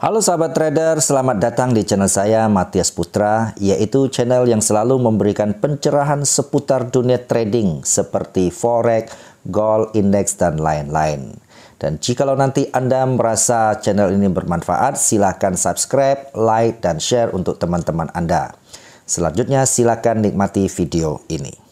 Halo sahabat trader, selamat datang di channel saya Matias Putra, yaitu channel yang selalu memberikan pencerahan seputar dunia trading seperti forex, gold, indeks, dan lain-lain. Dan jikalau nanti Anda merasa channel ini bermanfaat, silakan subscribe, like, dan share untuk teman-teman Anda. Selanjutnya silakan nikmati video ini.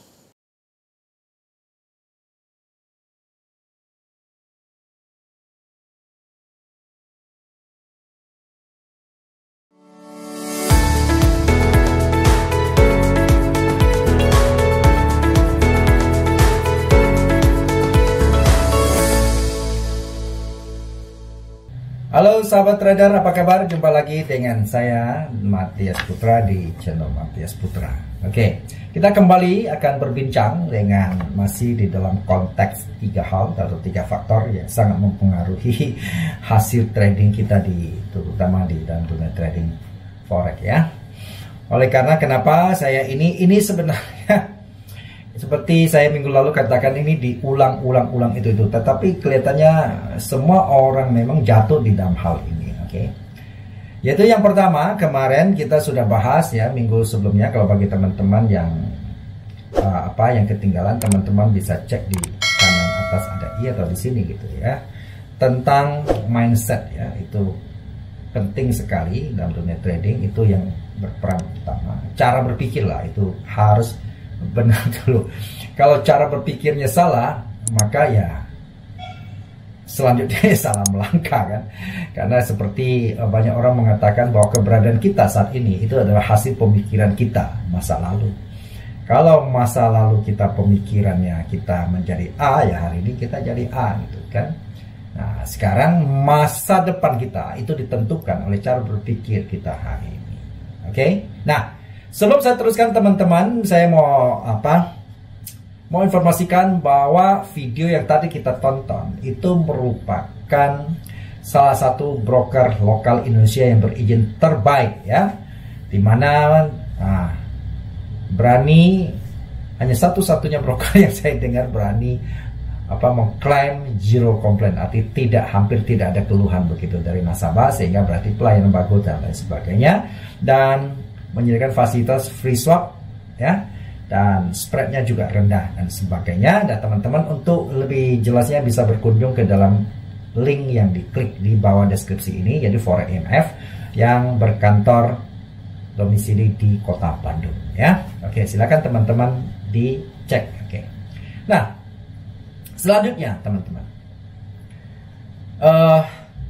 Halo sahabat trader, apa kabar? Jumpa lagi dengan saya Matias Putra di channel Matias Putra. Oke, kita kembali akan berbincang dengan masih di dalam konteks 3 hal atau 3 faktor yang sangat mempengaruhi hasil trading kita terutama di dalam dunia trading forex ya. Oleh karena kenapa saya ini sebenarnya seperti saya minggu lalu katakan, ini diulang-ulang itu. Tetapi kelihatannya semua orang memang jatuh di dalam hal ini. Oke. Yaitu yang pertama, kemarin kita sudah bahas ya minggu sebelumnya. Kalau bagi teman-teman yang yang ketinggalan, teman-teman bisa cek di kanan atas ada i atau di sini gitu ya. Tentang mindset ya, itu penting sekali dalam dunia trading, itu yang berperan utama. Cara berpikir lah itu harus benar dulu. Kalau cara berpikirnya salah, maka ya selanjutnya salah melangkah kan. Karena seperti banyak orang mengatakan bahwa keberadaan kita saat ini itu adalah hasil pemikiran kita masa lalu. Kalau masa lalu kita pemikirannya kita menjadi A, ya hari ini kita jadi A gitu kan. Nah, sekarang masa depan kita itu ditentukan oleh cara berpikir kita hari ini. Oke? Nah, sebelum saya teruskan teman-teman, saya mau informasikan bahwa video yang tadi kita tonton itu merupakan salah satu broker lokal Indonesia yang berizin terbaik ya, dimana berani, hanya satu-satunya broker yang saya dengar berani mengklaim zero complaint, artinya hampir tidak ada keluhan begitu dari nasabah, sehingga berarti pelayanan bagus dan lain sebagainya, dan menyediakan fasilitas free swap ya, dan spreadnya juga rendah dan sebagainya. Dan teman-teman untuk lebih jelasnya bisa berkunjung ke dalam link yang diklik di bawah deskripsi ini, yaitu Forex IMF yang berkantor domisili di Kota Bandung ya. Oke, silakan teman-teman dicek. Oke. Nah, selanjutnya teman-teman,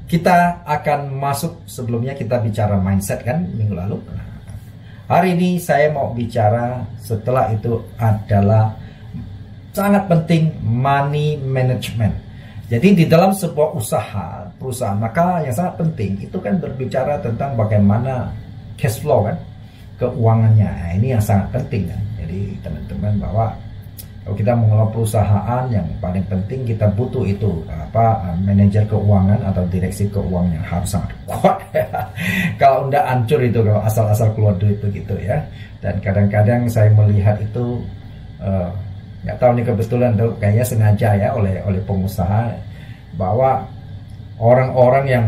kita akan masuk, sebelumnya kita bicara mindset kan minggu lalu. Hari ini saya mau bicara setelah itu adalah sangat penting money management. Jadi di dalam sebuah perusahaan, maka yang sangat penting itu kan berbicara tentang bagaimana cash flow kan, keuangannya. Nah, ini yang sangat penting kan. Jadi teman-teman, bahwa kalau kita mengelola perusahaan, yang paling penting kita butuh itu manajer keuangan atau direksi keuangan yang harus sangat kuat. Kalau udah hancur itu, kalau asal-asal keluar duit begitu ya. Dan kadang-kadang saya melihat itu nggak tahu nih, kebetulan kayaknya sengaja ya oleh pengusaha, bahwa orang-orang yang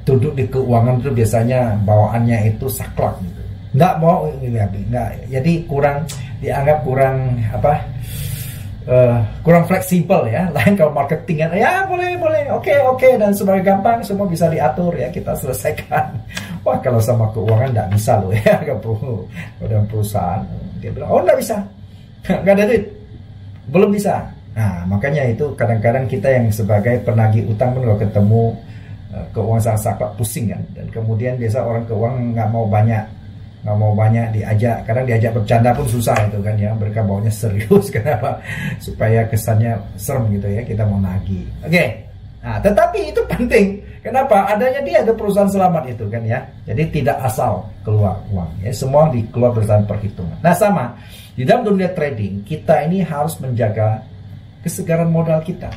duduk di keuangan itu biasanya bawaannya itu saklek gitu. Nggak mau, nggak, jadi dianggap kurang fleksibel ya. Lain kalau marketing kan ya boleh oke dan sebagai gampang, semua bisa diatur ya, kita selesaikan. Wah, kalau sama keuangan nggak bisa loh ya. Dalam perusahaan dia bilang, oh nggak bisa, nggak ada duit, belum bisa. Nah, makanya itu kadang-kadang kita yang sebagai penagih utang pun kalau ketemu keuangan sangat pusing kan. Dan kemudian biasa orang keuangan nggak mau banyak diajak, kadang diajak bercanda pun susah itu kan ya, mereka bawanya serius. Kenapa? Supaya kesannya serem gitu ya, kita mau nagih. Oke. Nah, tetapi itu penting. Kenapa? Adanya dia ada perusahaan selamat itu kan ya. Jadi tidak asal keluar uang ya, semua dikeluar berdasarkan perhitungan. Nah, sama di dalam dunia trading, kita ini harus menjaga kesegaran modal kita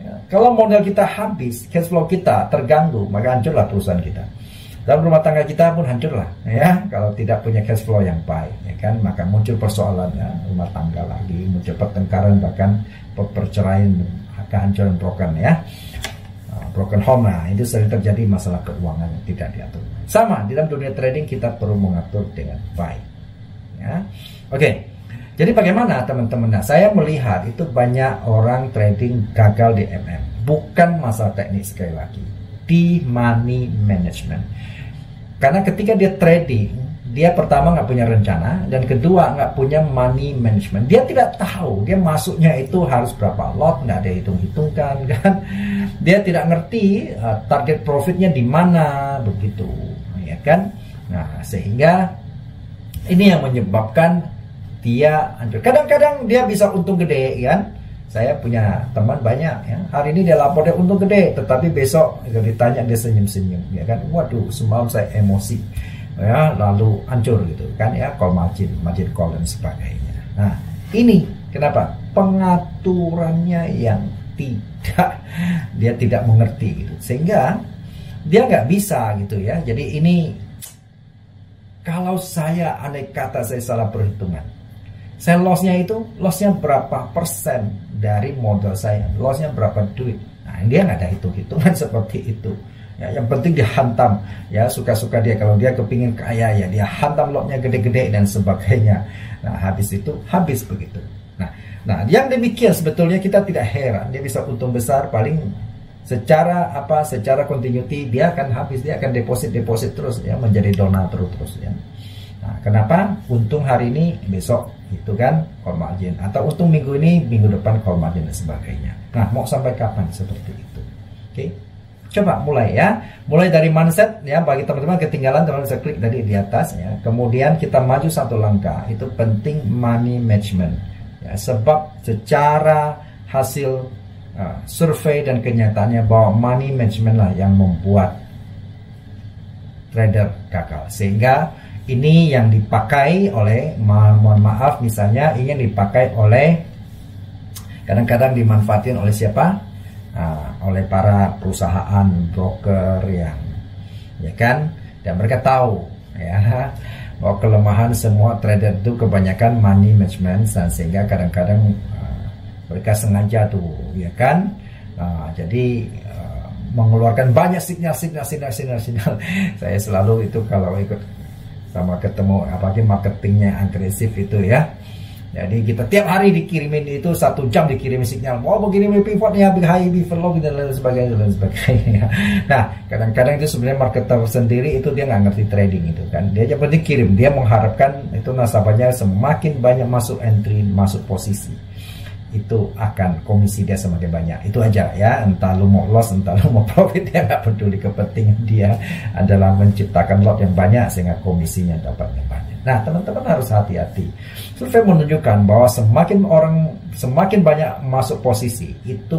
ya. Kalau modal kita habis, cash flow kita terganggu, maka hancurlah perusahaan kita. Dalam rumah tangga kita pun hancurlah ya, kalau tidak punya cash flow yang baik ya kan. Maka muncul persoalan ya, rumah tangga lagi, muncul pertengkaran, bahkan perceraian, kehancuran broken ya. broken home. Nah, itu sering terjadi masalah keuangan yang tidak diatur. Sama di dalam dunia trading kita perlu mengatur dengan baik. Ya, oke. Jadi bagaimana teman-teman? Nah, saya melihat itu banyak orang trading gagal di MM. Bukan masalah teknik sekali lagi, di money management. Karena ketika dia trading, dia pertama nggak punya rencana, dan kedua nggak punya money management. Dia tidak tahu dia masuknya itu harus berapa lot, nggak ada hitung-hitungkan kan. Dia tidak ngerti target profitnya di mana begitu, ya kan. Nah, sehingga ini yang menyebabkan dia hancur. Kadang-kadang dia bisa untung gede kan. Saya punya teman banyak ya. Hari ini dia lapor dia untung gede, tetapi besok kalau ditanya dia senyum-senyum ya kan. Waduh, semalam saya emosi. Ya, lalu hancur gitu kan ya, call margin call dan sebagainya. Nah, ini kenapa? Pengaturannya yang dia tidak mengerti gitu. Sehingga dia nggak bisa gitu ya. Jadi ini kalau saya andai kata saya salah perhitungan, saya lossnya berapa persen dari modal saya, lossnya berapa duit. Nah, dia nggak ada hitung-hitungan seperti itu. Ya, yang penting dia hantam, ya suka-suka dia. Kalau dia kepingin kaya ya dia hantam lotnya gede-gede dan sebagainya. Nah, habis itu habis begitu. Nah, yang demikian sebetulnya kita tidak heran dia bisa untung besar, paling secara continuity dia akan habis, dia akan deposit terus ya, menjadi donatur terus ya. Nah, kenapa untung hari ini besok itu kan call margin, atau untung minggu ini minggu depan call margin dan sebagainya. Nah, mau sampai kapan seperti itu? Oke. Coba mulai ya. Mulai dari mindset ya, bagi teman-teman ketinggalan teman-teman bisa klik tadi di atas ya. Kemudian kita maju satu langkah. Itu penting money management. Ya, sebab secara hasil survei dan kenyataannya bahwa money management lah yang membuat trader gagal. Sehingga ini yang dipakai oleh, mohon maaf misalnya ingin dipakai oleh, kadang-kadang dimanfaatin oleh siapa? Oleh para perusahaan broker yang ya kan, dan mereka tahu ya bahwa kelemahan semua trader itu kebanyakan money management, dan sehingga kadang-kadang mereka sengaja tuh ya kan, jadi mengeluarkan banyak sinyal. Saya selalu itu kalau ikut sama ketemu apalagi marketingnya agresif itu ya. Jadi kita tiap hari dikirimin itu 1 jam dikirimin sinyal, mau begini pivotnya, high pivot low dan lain sebagainya. Nah, kadang-kadang itu sebenarnya marketer sendiri itu dia nggak ngerti trading itu kan. Dia aja penting kirim, dia mengharapkan itu nasabahnya semakin banyak masuk entry, masuk posisi, itu akan komisi dia semakin banyak. Itu aja ya, entah lu mau loss, entah lu mau profit, dia nggak peduli. Kepentingan dia adalah menciptakan lot yang banyak sehingga komisinya dapatnya banyak. Nah, teman-teman harus hati-hati. Survei menunjukkan bahwa semakin banyak masuk posisi, itu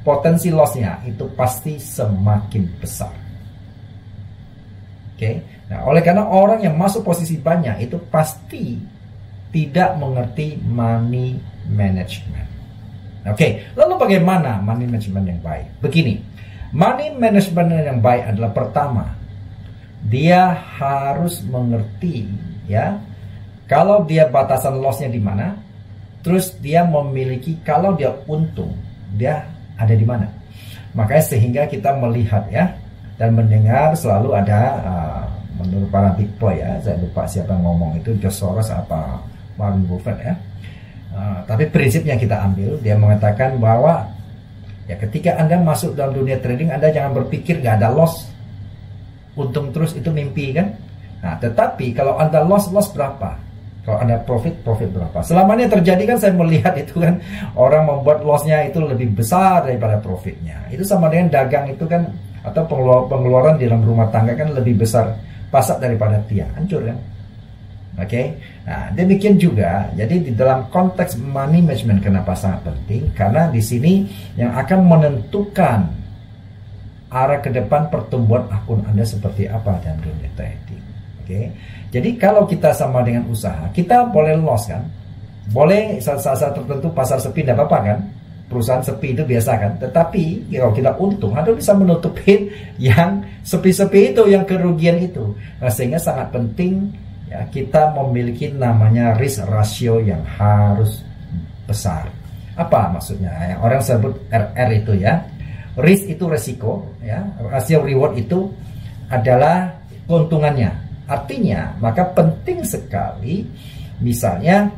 potensi lossnya itu pasti semakin besar. Oke. Nah, oleh karena orang yang masuk posisi banyak itu pasti tidak mengerti money management. Oke, lalu bagaimana money management yang baik? Begini, money management yang baik adalah pertama, dia harus mengerti ya, kalau dia batasan lossnya di mana, terus dia memiliki kalau dia untung dia ada di mana. Makanya sehingga kita melihat ya dan mendengar selalu ada menurut para big boy ya, saya lupa siapa yang ngomong itu, George Soros apa Warren Buffett ya. Tapi prinsipnya kita ambil, dia mengatakan bahwa ya ketika Anda masuk dalam dunia trading, Anda jangan berpikir gak ada loss, untung terus itu mimpi kan. Nah, tetapi kalau Anda loss berapa? Kalau Anda profit berapa? Selama ini terjadi kan, saya melihat itu kan, orang membuat lossnya itu lebih besar daripada profitnya. Itu sama dengan dagang itu kan, atau pengeluaran di dalam rumah tangga kan lebih besar pasak daripada tiang, hancur kan. Oke, nah demikian juga. Jadi di dalam konteks money management kenapa sangat penting? Karena di sini yang akan menentukan arah ke depan pertumbuhan akun Anda seperti apa dalam dunia trading. Oke, jadi kalau kita sama dengan usaha, kita boleh loss kan, boleh saat-saat tertentu pasar sepi tidak apa-apa kan, perusahaan sepi itu biasa kan. Tetapi kalau kita untung, Anda bisa menutupin yang sepi-sepi itu, yang kerugian itu. Nah, sehingga sangat penting ya, kita memiliki namanya risk ratio yang harus besar. Apa maksudnya? Yang orang sebut RR itu ya, Risk itu resiko, ya. Hasil reward itu adalah keuntungannya. Artinya, maka penting sekali misalnya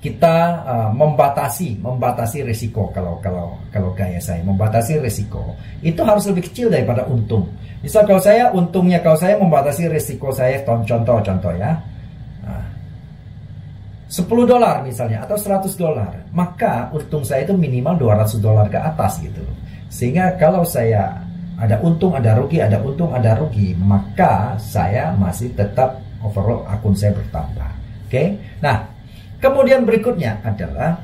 kita membatasi risiko. Kalau gaya saya membatasi risiko itu harus lebih kecil daripada untung. Misal kalau saya membatasi risiko saya, contoh ya, $10 misalnya atau $100, maka untung saya itu minimal $200 ke atas gitu. Sehingga kalau saya ada untung, ada rugi, ada untung, ada rugi, maka saya masih tetap overall akun saya bertambah. Oke? Nah, kemudian berikutnya adalah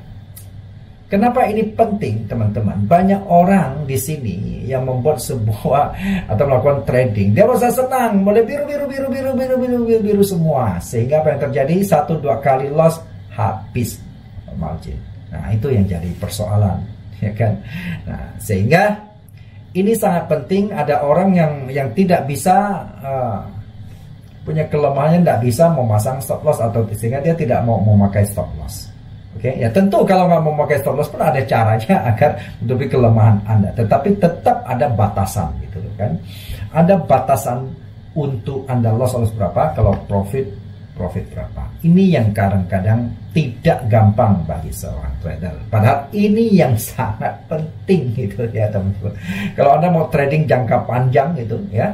kenapa ini penting, teman-teman? Banyak orang di sini yang membuat sebuah atau melakukan trading, dia merasa senang, boleh biru semua, sehingga apa yang terjadi 1-2 kali loss habis margin. Nah, itu yang jadi persoalan, ya kan? Nah, sehingga ini sangat penting. Ada orang yang tidak bisa punya kelemahannya, tidak bisa memasang stop loss atau sehingga dia tidak mau memakai stop loss. Oke, ya tentu kalau nggak mau memakai stop loss pun ada caranya agar menutupi kelemahan Anda. Tetapi tetap ada batasan gitu kan. Ada batasan untuk Anda loss berapa, kalau profit berapa. Ini yang kadang-kadang tidak gampang bagi seorang trader. Padahal ini yang sangat penting gitu ya teman-teman. Kalau Anda mau trading jangka panjang gitu ya,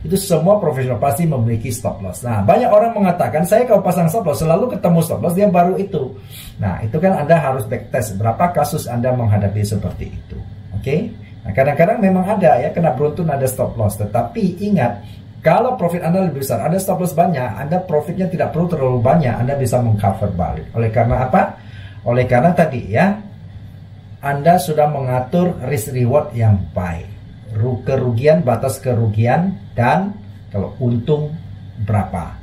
itu semua profesional pasti memiliki stop loss. Nah, banyak orang mengatakan, saya kalau pasang stop loss selalu ketemu stop loss, dia baru itu. Nah, itu kan Anda harus backtest berapa kasus Anda menghadapi seperti itu. Oke? Nah, kadang-kadang memang ada ya, kena beruntun ada stop loss. Tetapi ingat, kalau profit Anda lebih besar, Anda stop loss banyak, Anda profitnya tidak perlu terlalu banyak, Anda bisa mengcover balik. Oleh karena apa? Oleh karena tadi ya, Anda sudah mengatur risk reward yang baik. Kerugian, batas kerugian, dan kalau untung berapa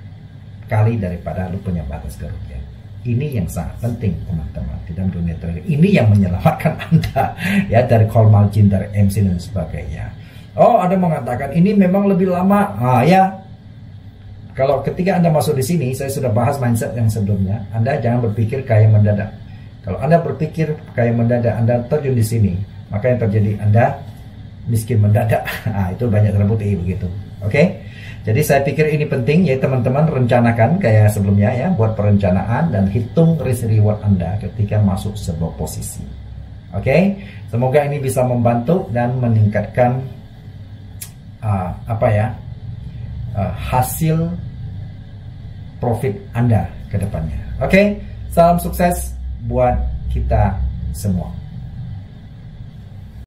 kali daripada lu punya batas kerugian. Ini yang sangat penting teman-teman di dalam dunia trading. Ini yang menyelamatkan Anda ya dari call margin, dari MC dan sebagainya. Oh, ada mengatakan ini memang lebih lama. Ya, kalau ketika Anda masuk di sini, saya sudah bahas mindset yang sebelumnya. Anda jangan berpikir kaya mendadak. Kalau Anda berpikir kaya mendadak, Anda terjun di sini, maka yang terjadi Anda miskin mendadak. Nah, itu banyak terbukti begitu. Oke? Jadi saya pikir ini penting ya teman-teman, rencanakan kayak sebelumnya ya, buat perencanaan dan hitung risk reward Anda ketika masuk sebuah posisi. Oke? Semoga ini bisa membantu dan meningkatkan hasil profit Anda ke depannya. Oke? Salam sukses buat kita semua.